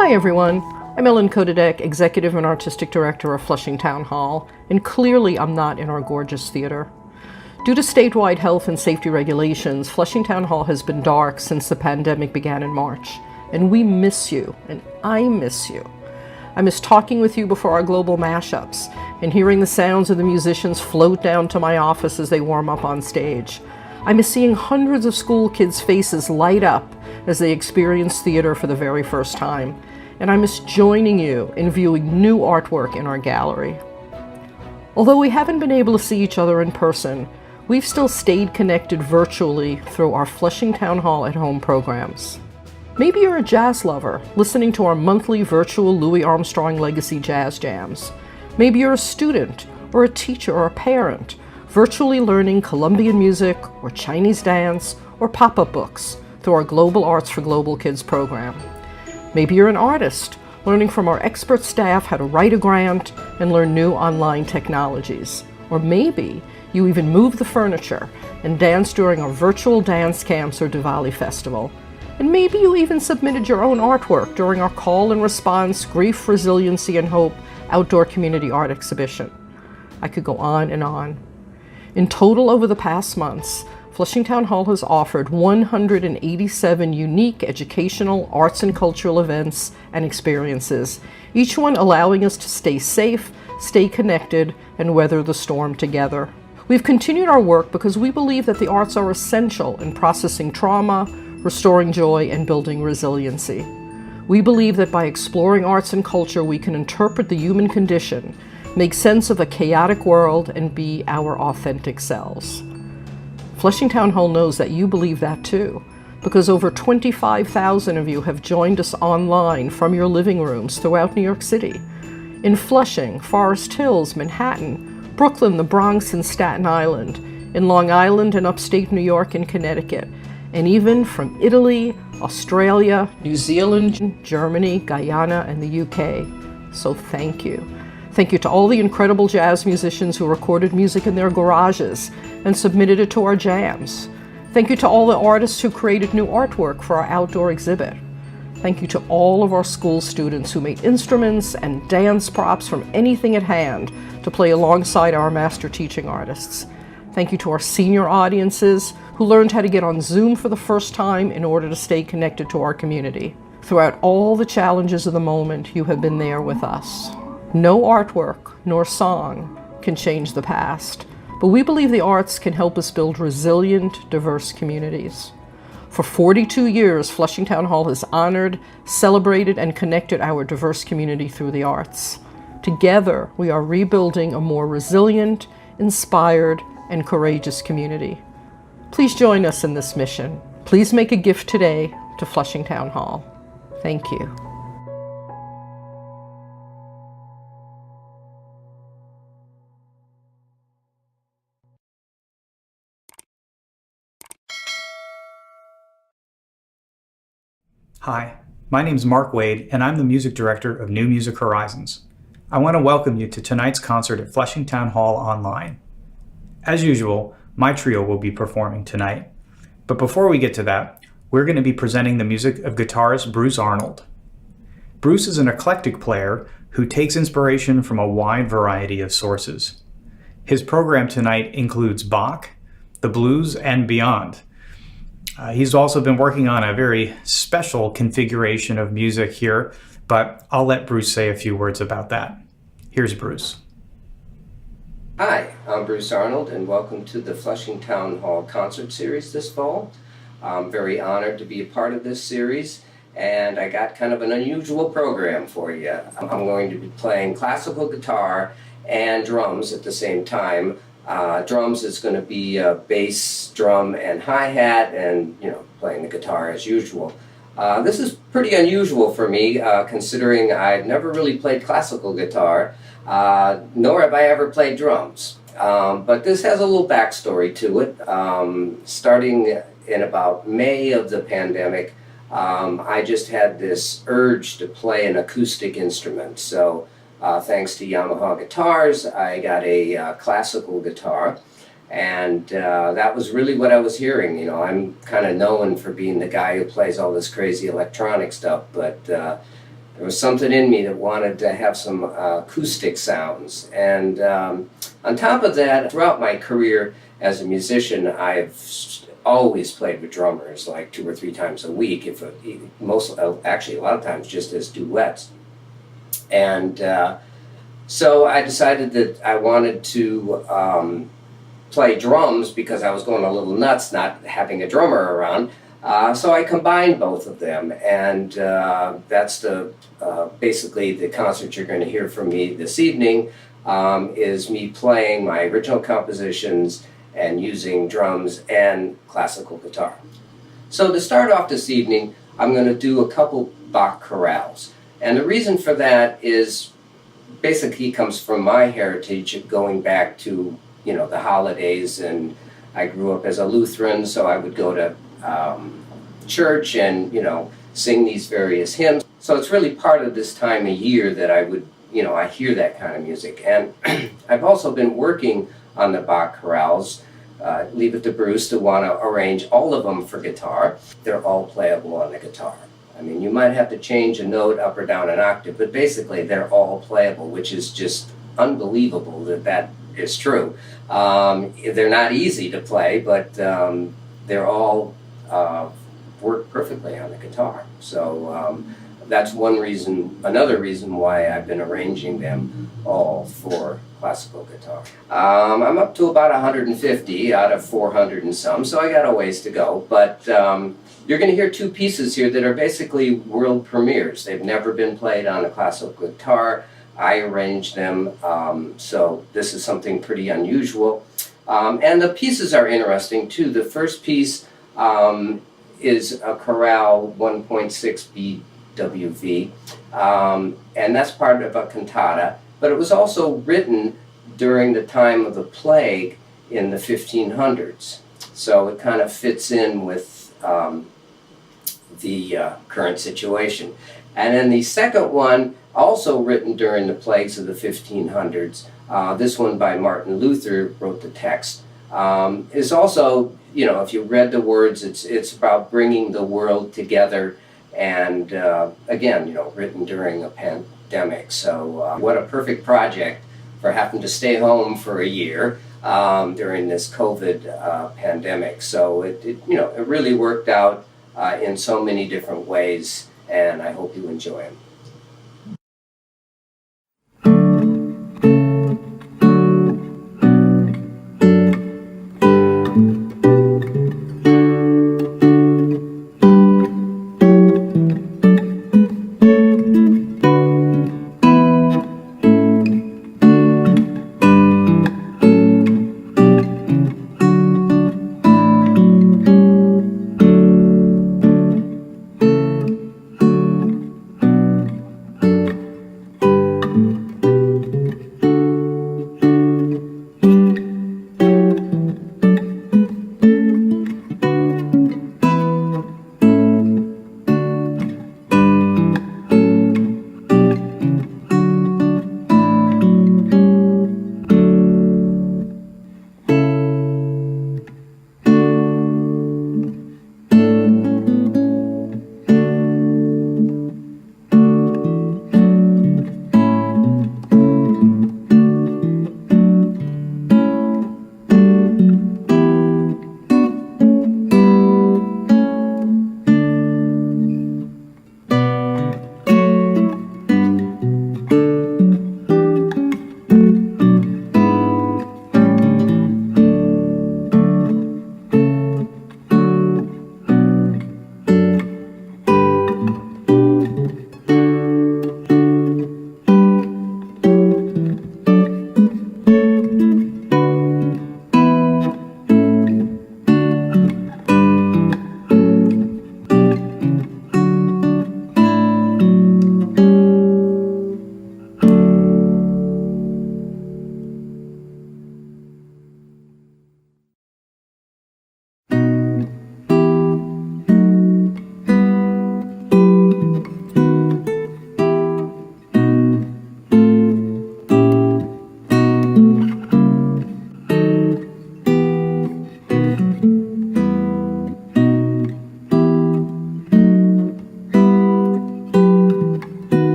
Hi everyone, I'm Ellen Kodadek, Executive and Artistic Director of Flushing Town Hall, and clearly I'm not in our gorgeous theater. Due to statewide health and safety regulations, Flushing Town Hall has been dark since the pandemic began in March, and we miss you, and I miss you. I miss talking with you before our global mashups, and hearing the sounds of the musicians float down to my office as they warm up on stage. I miss seeing hundreds of school kids' faces light up as they experience theater for the very first time. And I miss joining you in viewing new artwork in our gallery. Although we haven't been able to see each other in person, we've still stayed connected virtually through our Flushing Town Hall at Home programs. Maybe you're a jazz lover, listening to our monthly virtual Louis Armstrong Legacy Jazz Jams. Maybe you're a student, or a teacher, or a parent, virtually learning Colombian music, or Chinese dance, or pop-up books through our Global Arts for Global Kids program. Maybe you're an artist, learning from our expert staff how to write a grant and learn new online technologies. Or maybe you even move the furniture and dance during our virtual dance camps or Diwali festival. And maybe you even submitted your own artwork during our Call and Response Grief, Resiliency, and Hope outdoor community art exhibition. I could go on and on. In total, over the past months, Flushing Town Hall has offered 187 unique educational, arts and cultural events and experiences, each one allowing us to stay safe, stay connected, and weather the storm together. We've continued our work because we believe that the arts are essential in processing trauma, restoring joy, and building resiliency. We believe that by exploring arts and culture, we can interpret the human condition, make sense of a chaotic world, and be our authentic selves. Flushing Town Hall knows that you believe that too, because over 25,000 of you have joined us online from your living rooms throughout New York City. In Flushing, Forest Hills, Manhattan, Brooklyn, the Bronx, and Staten Island, in Long Island and upstate New York and Connecticut, and even from Italy, Australia, New Zealand, Germany, Guyana, and the UK. So thank you. Thank you to all the incredible jazz musicians who recorded music in their garages and submitted it to our jams. Thank you to all the artists who created new artwork for our outdoor exhibit. Thank you to all of our school students who made instruments and dance props from anything at hand to play alongside our master teaching artists. Thank you to our senior audiences who learned how to get on Zoom for the first time in order to stay connected to our community. Throughout all the challenges of the moment, you have been there with us. No artwork nor song can change the past, but we believe the arts can help us build resilient, diverse communities. For 42 years, Flushing Town Hall has honored, celebrated, and connected our diverse community through the arts. Together, we are rebuilding a more resilient, inspired, and courageous community. Please join us in this mission. Please make a gift today to Flushing Town Hall. Thank you. Hi, my name is Mark Wade, and I'm the music director of New Music Horizons. I want to welcome you to tonight's concert at Flushing Town Hall Online. As usual, my trio will be performing tonight. But before we get to that, we're going to be presenting the music of guitarist Bruce Arnold. Bruce is an eclectic player who takes inspiration from a wide variety of sources. His program tonight includes Bach, the blues, and beyond. He's also been working on a very special configuration of music here, but I'll let Bruce say a few words about that. Here's Bruce. Hi, I'm Bruce Arnold, and welcome to the Flushing Town Hall concert series this fall. I'm very honored to be a part of this series, and I got kind of an unusual program for you. I'm going to be playing classical guitar and drums at the same time. Drums is going to be bass, drum, and hi-hat, and playing the guitar as usual. This is pretty unusual for me, considering I've never really played classical guitar, nor have I ever played drums. But this has a little backstory to it. Starting in about May of the pandemic, I just had this urge to play an acoustic instrument. So thanks to Yamaha guitars, I got a classical guitar, and that was really what I was hearing. I'm kind of known for being the guy who plays all this crazy electronic stuff, but there was something in me that wanted to have some acoustic sounds. And on top of that, throughout my career as a musician, I've always played with drummers like 2 or 3 times a week, actually a lot of times just as duets. And so I decided that I wanted to play drums because I was going a little nuts not having a drummer around. So I combined both of them, and that's basically the concert you're going to hear from me this evening, is me playing my original compositions and using drums and classical guitar. So to start off this evening, I'm going to do a couple Bach chorales. And the reason for that is basically comes from my heritage going back to, the holidays, and I grew up as a Lutheran, so I would go to church and, sing these various hymns. So it's really part of this time of year that I would, I hear that kind of music. And I've also been working on the Bach chorales. Leave it to Bruce to want to arrange all of them for guitar. They're all playable on the guitar. I mean, you might have to change a note up or down an octave, but basically they're all playable, which is just unbelievable that is true. They're not easy to play, but they're all work perfectly on the guitar. So that's one reason. Another reason why I've been arranging them all for classical guitar. I'm up to about 150 out of 400 and some, so I got a ways to go. But you're going to hear 2 pieces here that are basically world premieres. They've never been played on a classical guitar. I arranged them, so this is something pretty unusual. And the pieces are interesting too. The first piece is a chorale 1.6 BWV, and that's part of a cantata, but it was also written during the time of the plague in the 1500s. So it kind of fits in with the current situation. And then the second one, also written during the plagues of the 1500s, this one by Martin Luther wrote the text, is also, if you read the words, it's about bringing the world together, and again, written during a pandemic. So what a perfect project for having to stay home for a year during this COVID pandemic. So it really worked out in so many different ways, and I hope you enjoy them.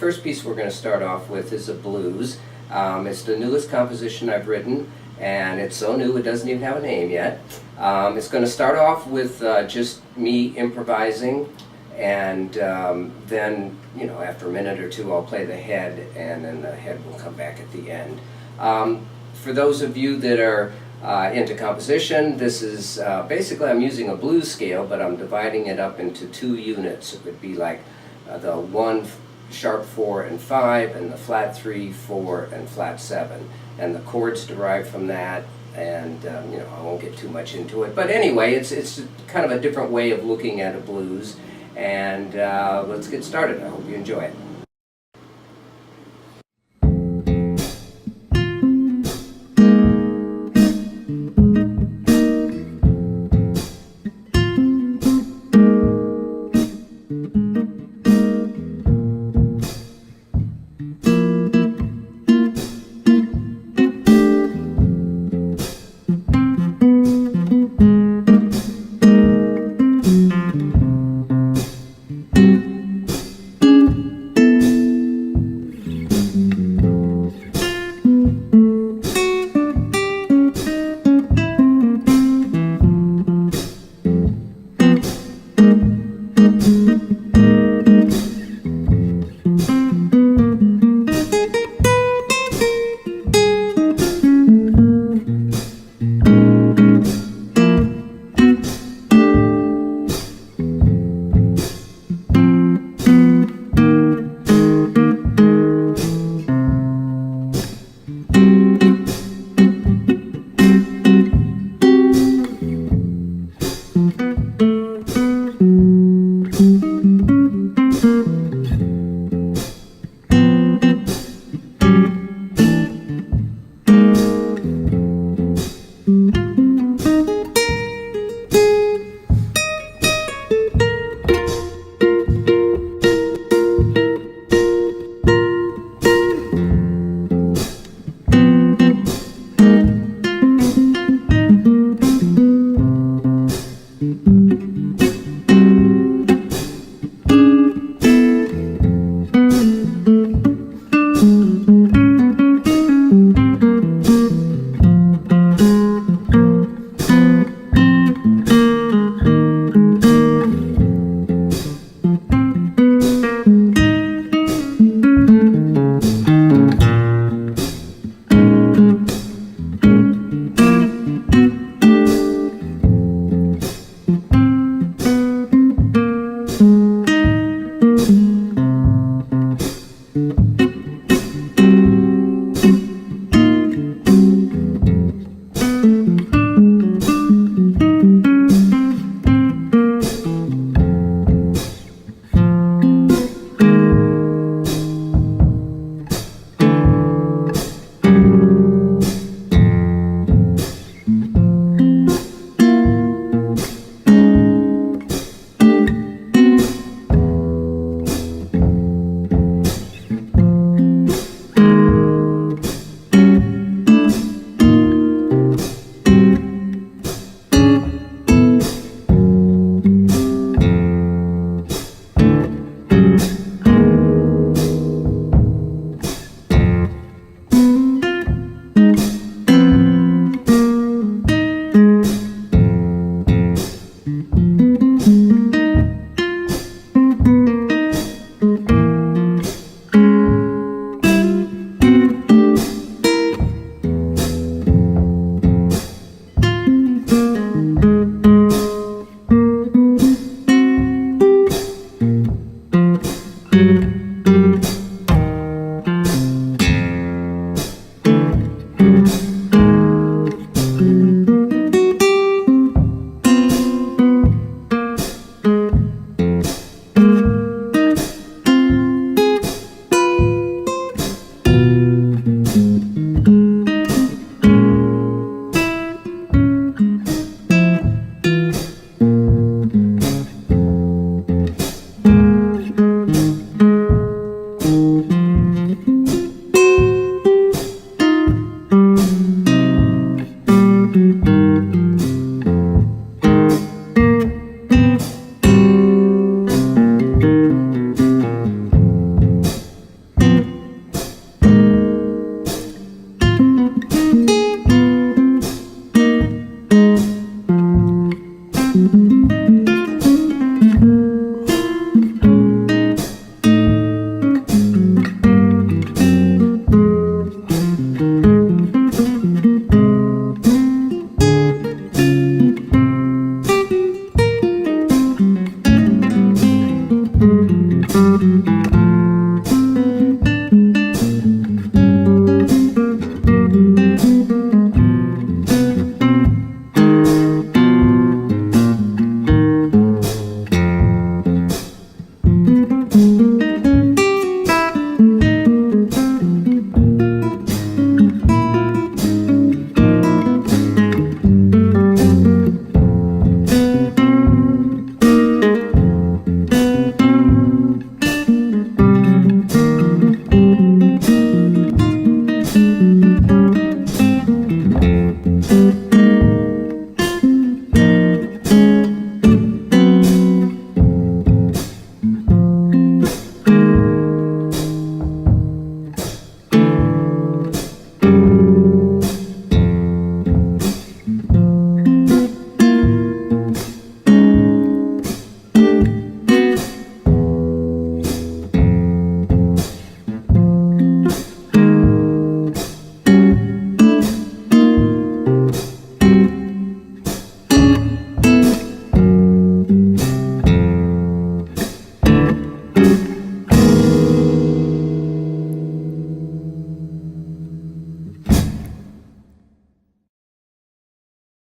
first piece we're going to start off with is a blues. It's the newest composition I've written, and it's so new it doesn't even have a name yet. It's going to start off with just me improvising, and then, you know, after a minute or two I'll play the head, and then the head will come back at the end. For those of you that are into composition, this is basically, I'm using a blues scale, but I'm dividing it up into 2 units. It would be like the 1 sharp 4 and 5, and the flat 3, 4, and flat 7, and the chords derived from that. And you know, I won't get too much into it, but anyway, it's kind of a different way of looking at a blues. And let's get started. I hope you enjoy it.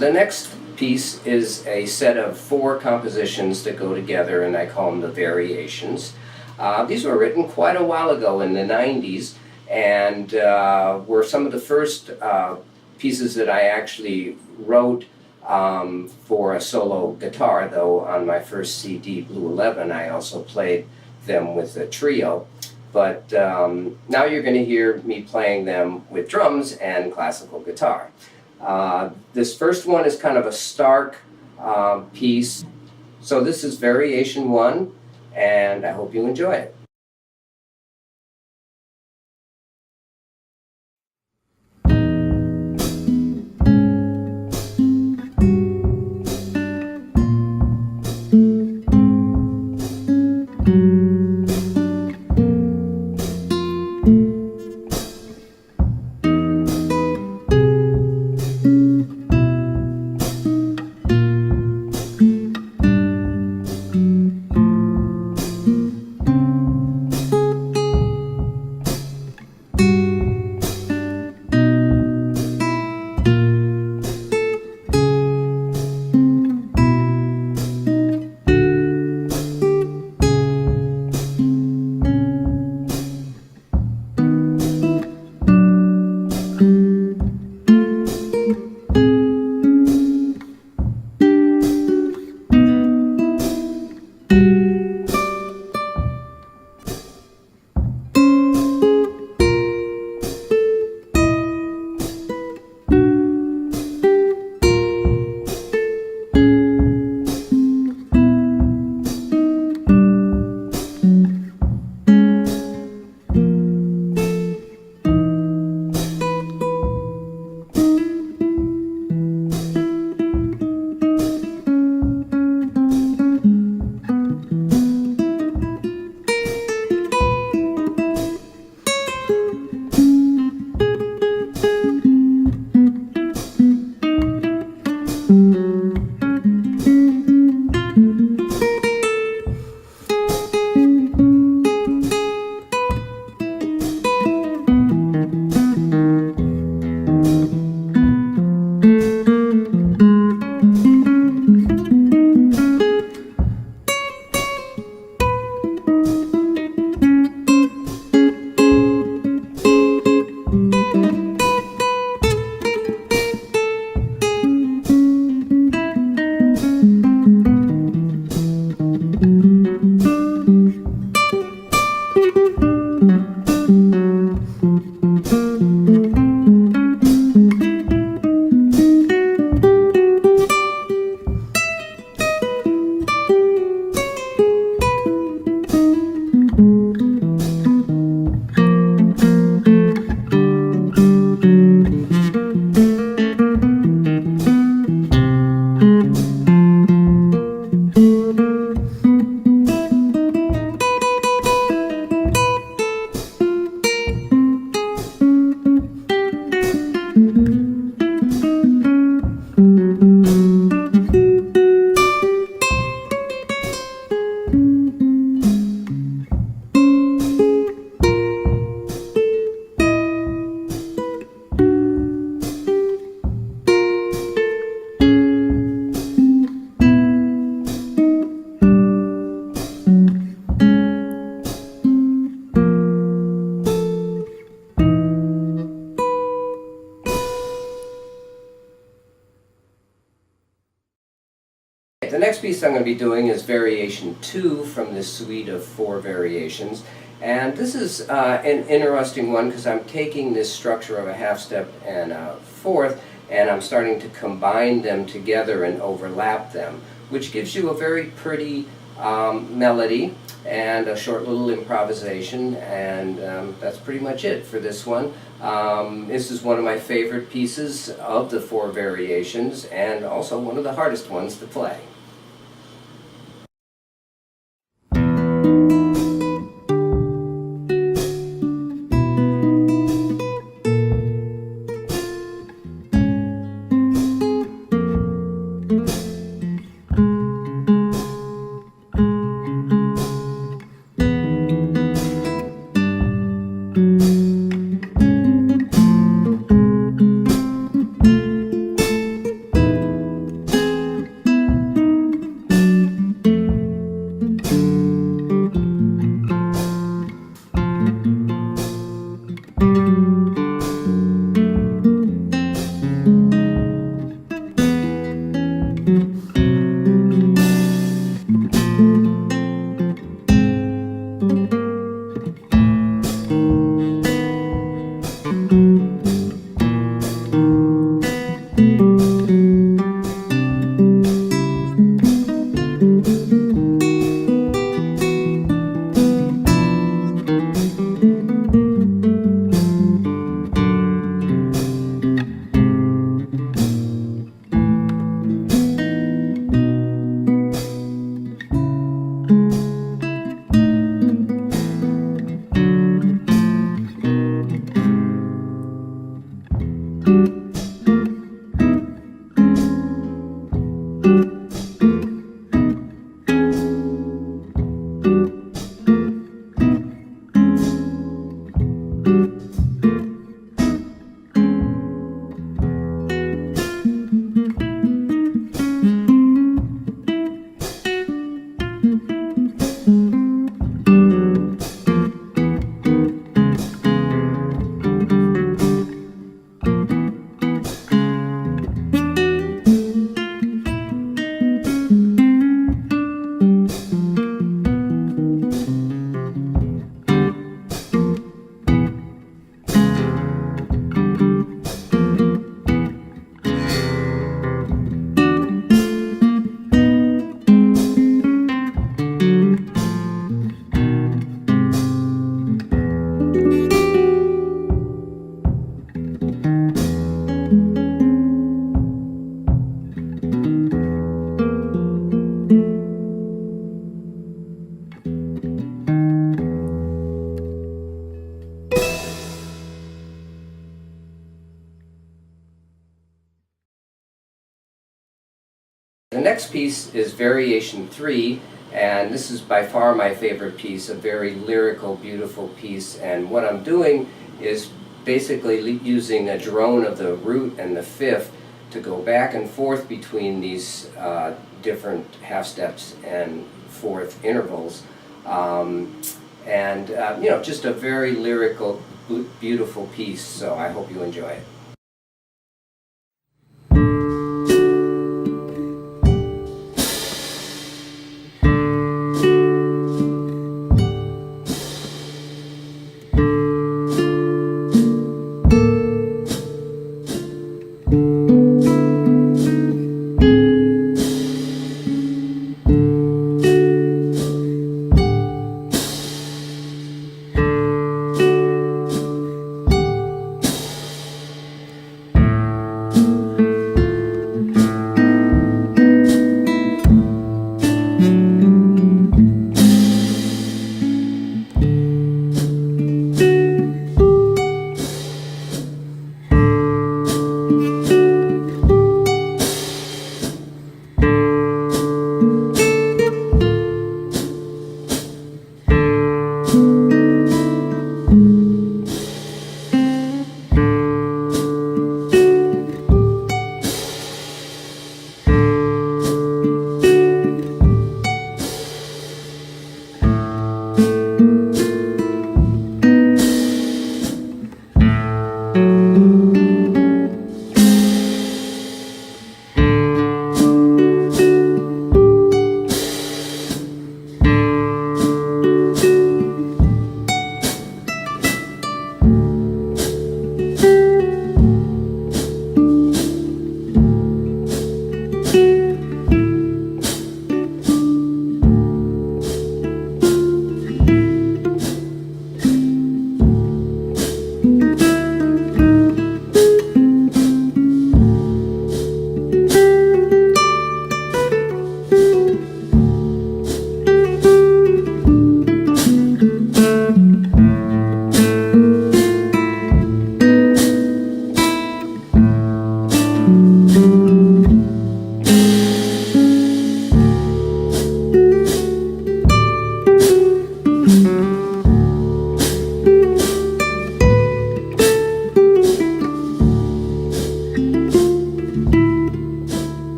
The next piece is a set of 4 compositions that go together, and I call them the variations. These were written quite a while ago in the 90s, and were some of the first pieces that I actually wrote for a solo guitar, though on my first CD, Blue 11, I also played them with a trio. But now you're going to hear me playing them with drums and classical guitar. This first one is kind of a stark piece. So this is Variation 1, and I hope you enjoy it. The next piece I'm going to be doing is Variation 2 from this suite of 4 variations. And this is an interesting one because I'm taking this structure of a half step and a fourth and I'm starting to combine them together and overlap them, which gives you a very pretty melody and a short little improvisation, and that's pretty much it for this one. This is one of my favorite pieces of the 4 variations and also one of the hardest ones to play. The next piece is Variation 3, and this is by far my favorite piece, a very lyrical, beautiful piece. And what I'm doing is basically using a drone of the root and the fifth to go back and forth between these different half steps and fourth intervals. Just a very lyrical, beautiful piece, so I hope you enjoy it.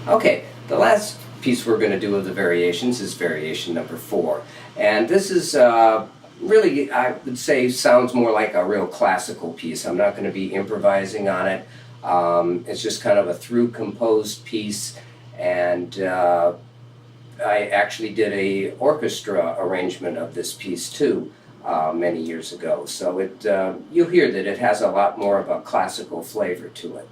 Okay, the last piece we're going to do of the variations is variation number 4. And this is really, I would say, sounds more like a real classical piece. I'm not going to be improvising on it. It's just kind of a through composed piece, and I actually did a orchestra arrangement of this piece too many years ago. So you'll hear that it has a lot more of a classical flavor to it.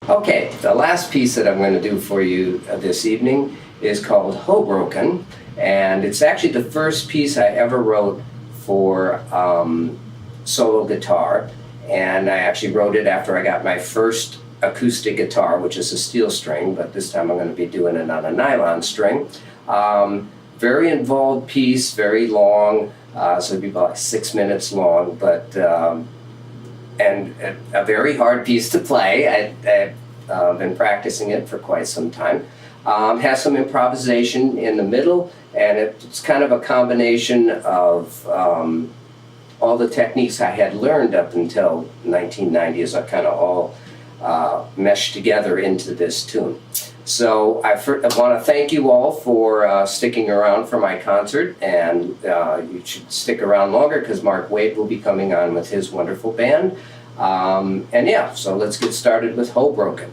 Okay, the last piece that I'm going to do for you this evening is called Hoboken, and it's actually the first piece I ever wrote for solo guitar, and I actually wrote it after I got my first acoustic guitar, which is a steel string, but this time I'm going to be doing it on a nylon string. Very involved piece, very long, so it'd be about 6 minutes long, but and a very hard piece to play. I've been practicing it for quite some time. Has some improvisation in the middle, and it's kind of a combination of all the techniques I had learned up until 1990 as I kind of all meshed together into this tune. So I want to thank you all for sticking around for my concert, and you should stick around longer because Mark Wade will be coming on with his wonderful band. And yeah, so let's get started with Hoboken.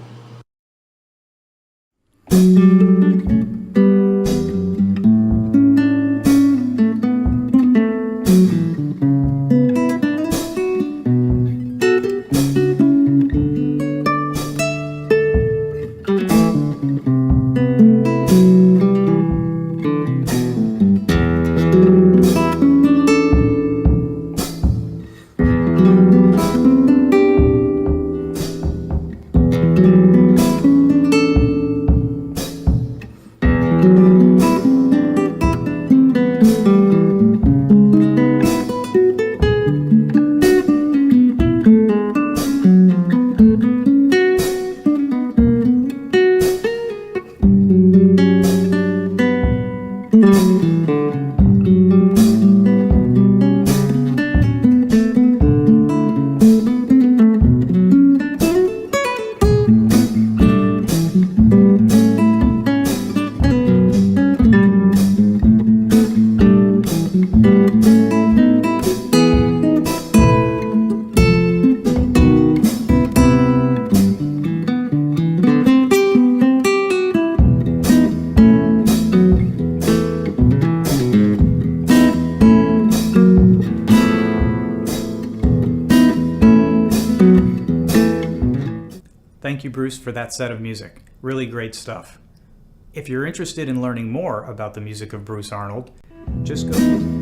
Thank you, Bruce, for that set of music. Really great stuff. If you're interested in learning more about the music of Bruce Arnold, just go...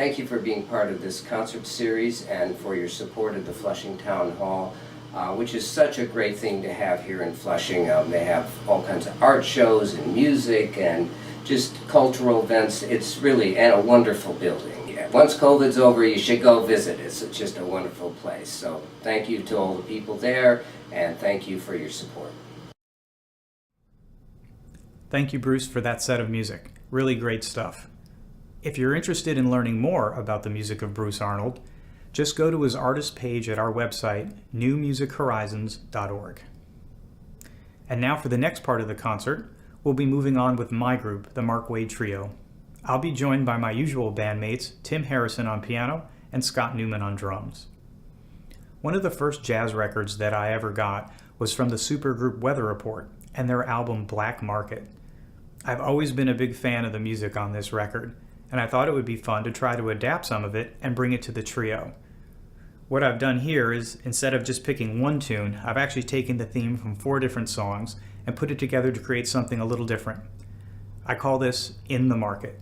thank you for being part of this concert series and for your support of the Flushing Town Hall, which is such a great thing to have here in Flushing. They have all kinds of art shows and music and just cultural events. It's really a wonderful building. Once COVID's over, you should go visit. It's just a wonderful place. So thank you to all the people there, and thank you for your support. Thank you, Bruce, for that set of music. Really great stuff. If you're interested in learning more about the music of Bruce Arnold, just go to his artist page at our website, newmusichorizons.org. And now for the next part of the concert, we'll be moving on with my group, the Mark Wade Trio. I'll be joined by my usual bandmates, Tim Harrison on piano and Scott Newman on drums. One of the first jazz records that I ever got was from the supergroup Weather Report and their album Black Market. I've always been a big fan of the music on this record, and I thought it would be fun to try to adapt some of it and bring it to the trio. What I've done here is, instead of just picking one tune, I've actually taken the theme from 4 different songs and put it together to create something a little different. I call this In the Market.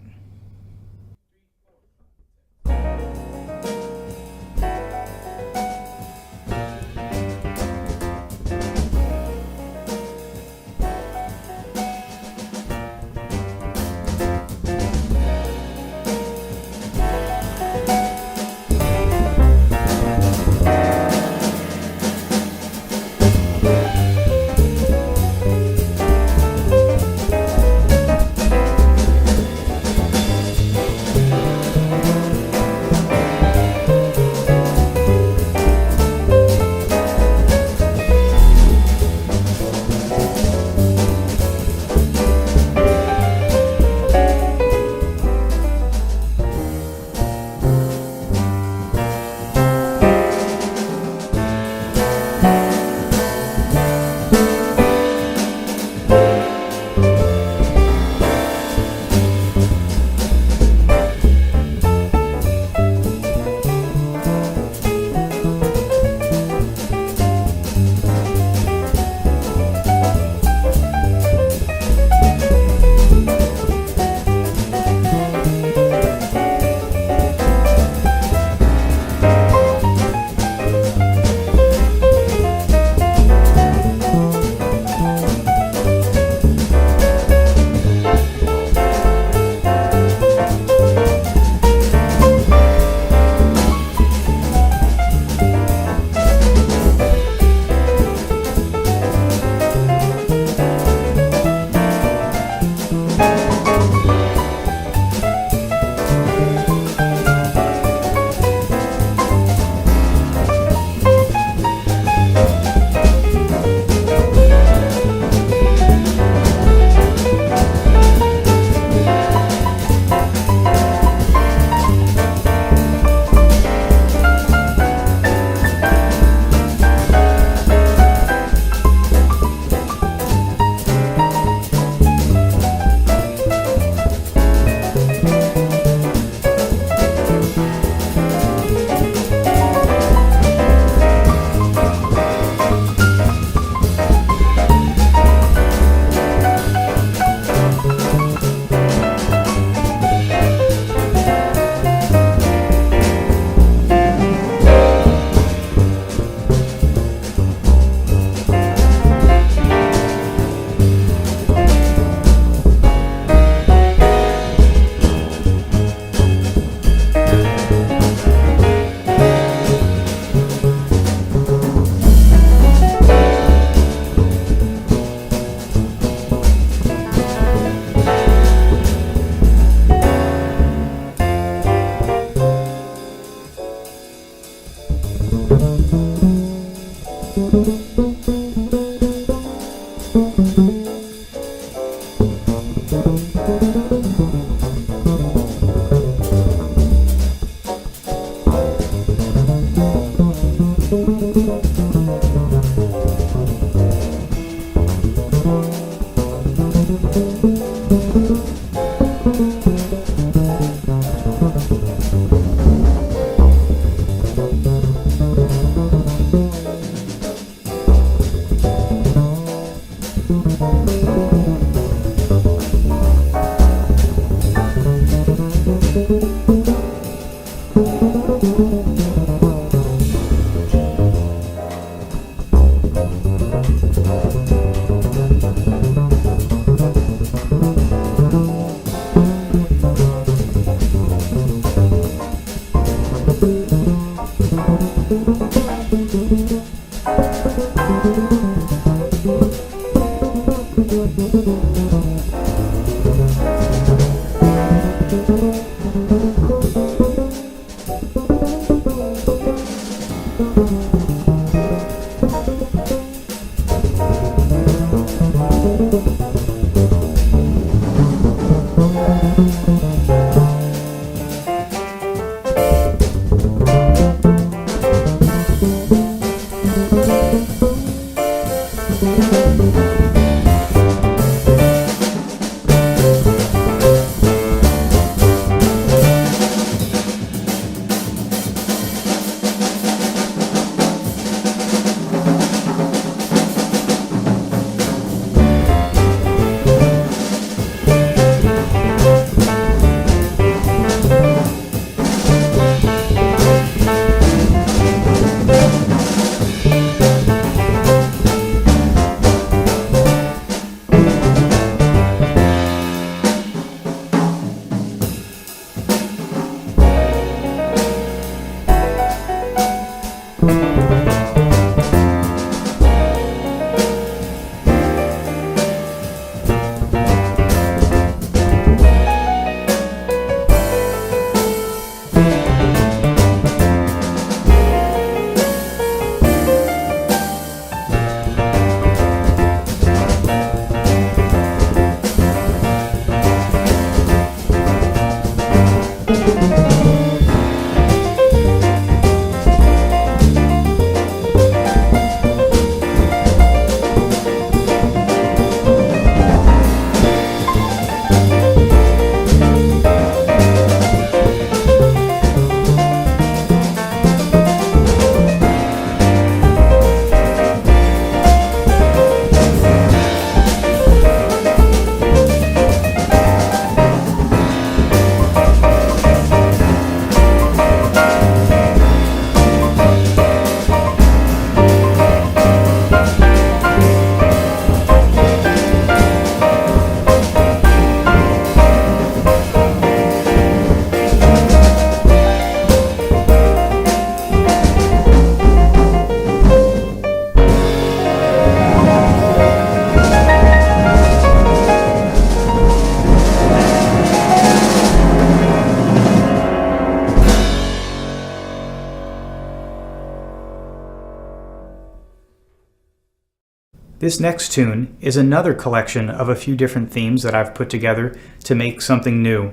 This next tune is another collection of a few different themes that I've put together to make something new.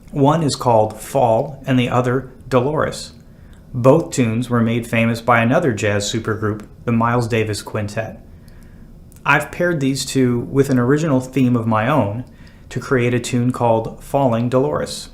One is called Fall and the other Dolores. Both tunes were made famous by another jazz supergroup, the Miles Davis Quintet. I've paired these two with an original theme of my own to create a tune called Falling Dolores.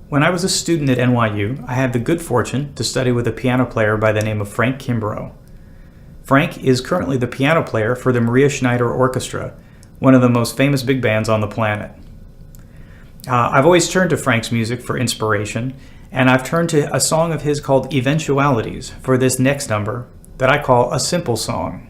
When I was a student at NYU, I had the good fortune to study with a piano player by the name of Frank Kimbrough. Frank is currently the piano player for the Maria Schneider Orchestra, one of the most famous big bands on the planet. I've always turned to Frank's music for inspiration, and I've turned to a song of his called Eventualities for this next number that I call a simple song.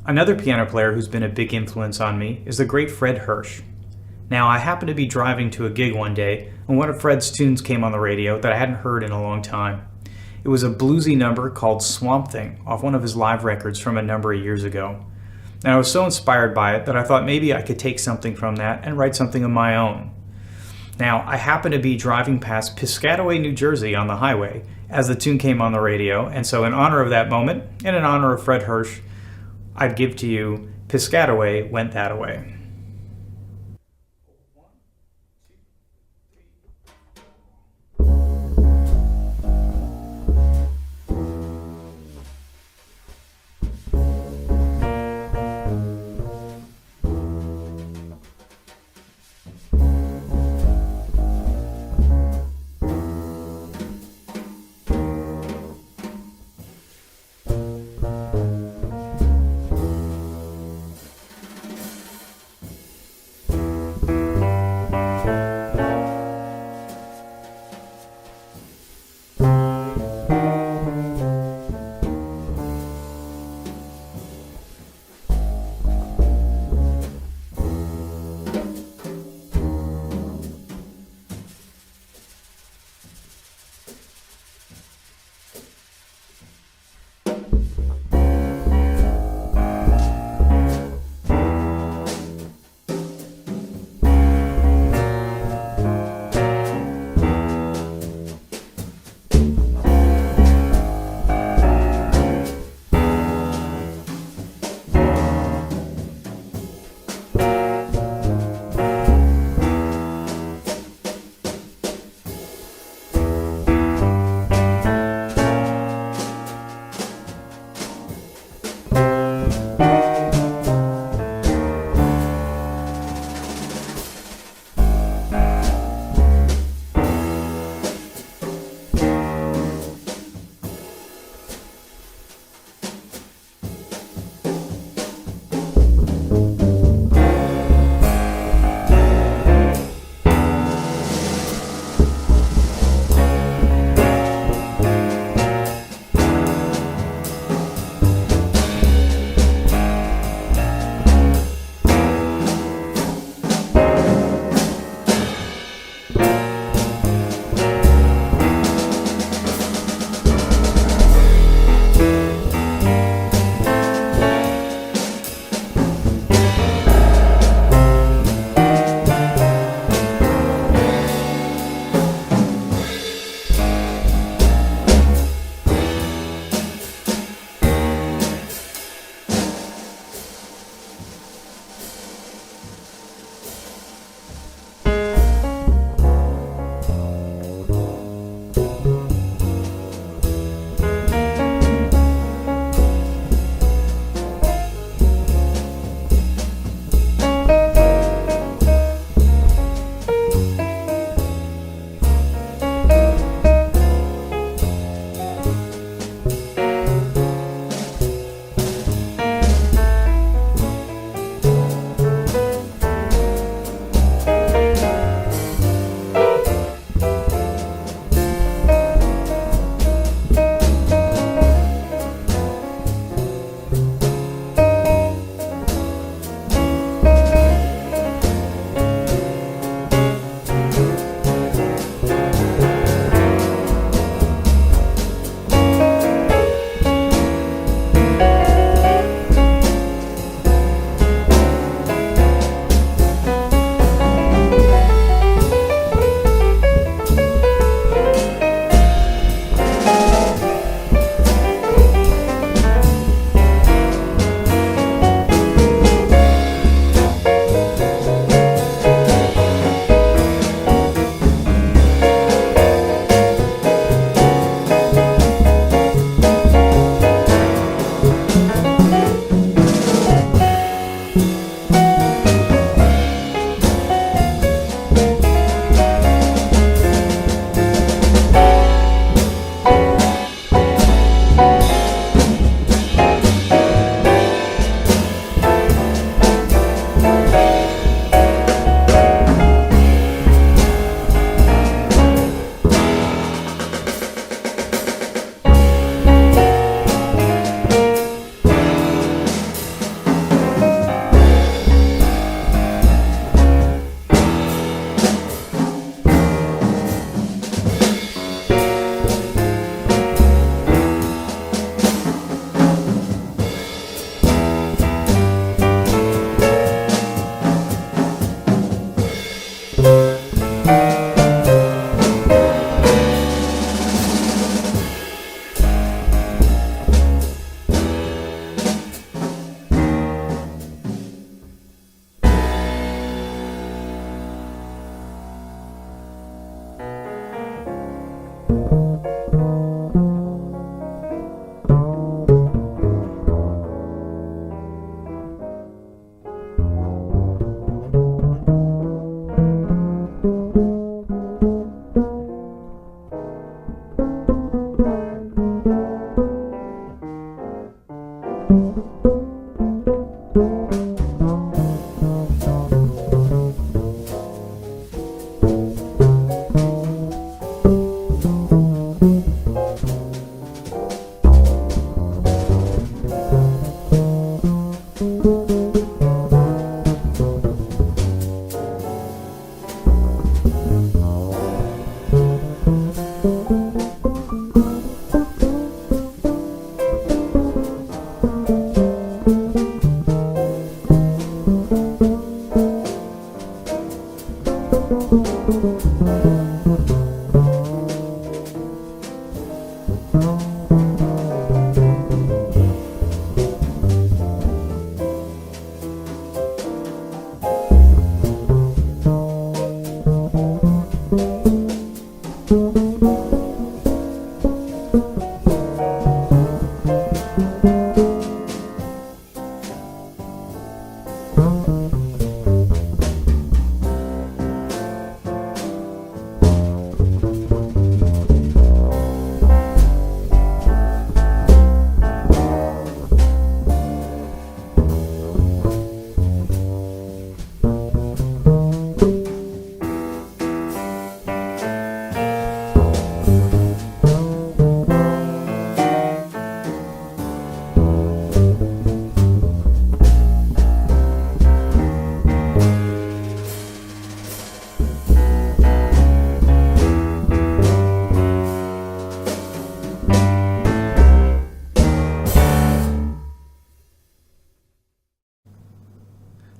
Another piano player who's been a big influence on me is the great Fred Hirsch. Now, I happened to be driving to a gig one day, and one of Fred's tunes came on the radio that I hadn't heard in a long time. It was a bluesy number called Swamp Thing off one of his live records from a number of years ago. And I was so inspired by it that I thought maybe I could take something from that and write something of my own. Now, I happened to be driving past Piscataway, New Jersey on the highway as the tune came on the radio, and so in honor of that moment, and in honor of Fred Hirsch, I'd give to you Piscataway Went That Away.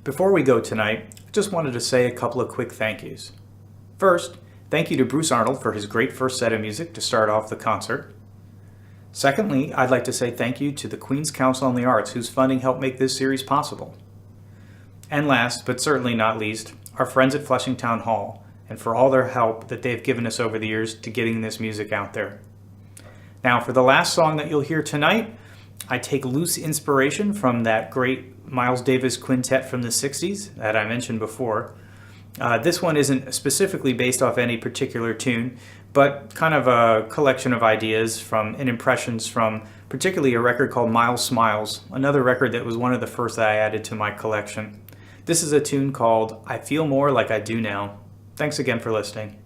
Before we go tonight, I just wanted to say a couple of quick thank yous. First, thank you to Bruce Arnold for his great first set of music to start off the concert. Secondly, I'd like to say thank you to the Queen's Council on the Arts, whose funding helped make this series possible. And last, but certainly not least, our friends at Flushing Town Hall, and for all their help that they've given us over the years to getting this music out there. Now, for the last song that you'll hear tonight, I take loose inspiration from that great Miles Davis quintet from the 60s that I mentioned before. This one isn't specifically based off any particular tune, but kind of a collection of ideas from and impressions from particularly a record called Miles Smiles, another record that was one of the first that I added to my collection. This is a tune called I Feel More Like I Do Now. Thanks again for listening.